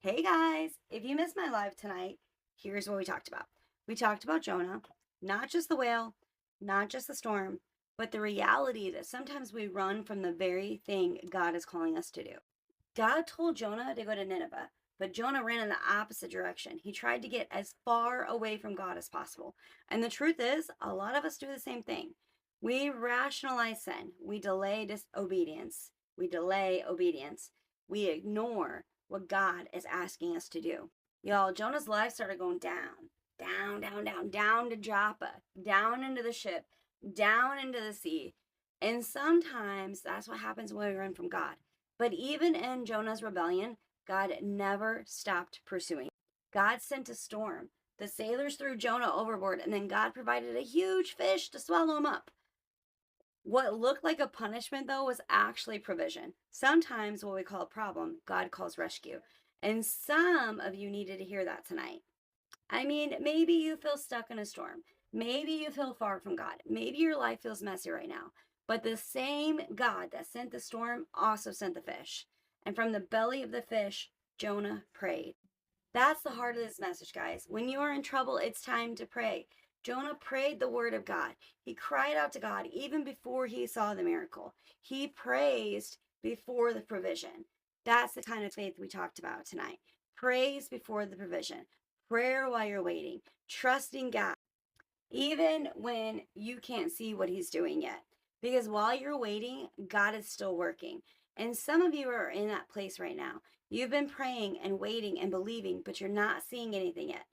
Hey guys, if you missed my live tonight, here's what we talked about. We talked about Jonah, not just the whale, not just the storm, but the reality that sometimes we run from the very thing God is calling us to do. God told Jonah to go to Nineveh, but Jonah ran in the opposite direction. He tried to get as far away from God as possible. And the truth is, a lot of us do the same thing. We rationalize sin, we delay disobedience, we delay obedience, we ignore what God is asking us to do. Y'all, Jonah's life started going down, down, down, down, down to Joppa, down into the ship, down into the sea. And sometimes that's what happens when we run from God. But even in Jonah's rebellion, God never stopped pursuing. God sent a storm. The sailors threw Jonah overboard, and then God provided a huge fish to swallow him up. What looked like a punishment, though, was actually provision. Sometimes what we call a problem, God calls rescue. And some of you needed to hear that tonight. I mean, maybe you feel stuck in a storm. Maybe you feel far from God. Maybe your life feels messy right now. But the same God that sent the storm also sent the fish. And from the belly of the fish, Jonah prayed. That's the heart of this message, guys. When you are in trouble, it's time to pray. Jonah prayed the word of God. He cried out to God even before he saw the miracle. He praised before the provision. That's the kind of faith we talked about tonight. Praise before the provision. Prayer while you're waiting. Trusting God, even when you can't see what he's doing yet. Because while you're waiting, God is still working. And some of you are in that place right now. You've been praying and waiting and believing, but you're not seeing anything yet.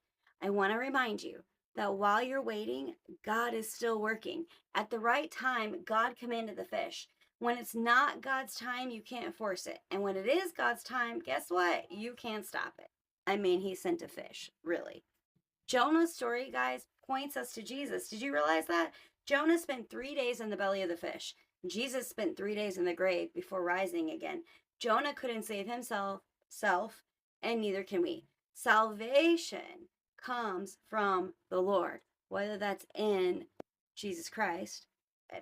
I want to remind you that while you're waiting, God is still working. At the right time, God commanded the fish. When it's not God's time, you can't force it. And when it is God's time, guess what? You can't stop it. I mean, he sent a fish, really. Jonah's story, guys, points us to Jesus. Did you realize that? Jonah spent 3 days in the belly of the fish. Jesus spent 3 days in the grave before rising again. Jonah couldn't save himself, and neither can we. Salvation comes from the Lord, whether that's in Jesus Christ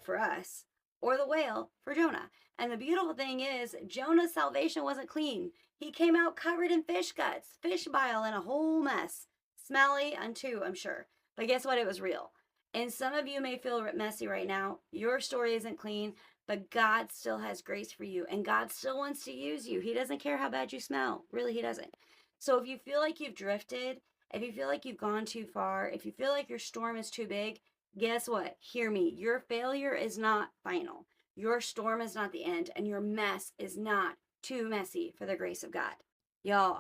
for us or the whale for Jonah. And the beautiful thing is, Jonah's salvation wasn't clean. He came out covered in fish guts, fish bile, and a whole mess. Smelly unto, I'm sure. But guess what? It was real. And some of you may feel messy right now. Your story isn't clean, but God still has grace for you. And God still wants to use you. He doesn't care how bad you smell. Really, He doesn't. So if you feel like you've drifted, if you feel like you've gone too far, if you feel like your storm is too big, guess what? Hear me. Your failure is not final. Your storm is not the end. And your mess is not too messy for the grace of God. Y'all,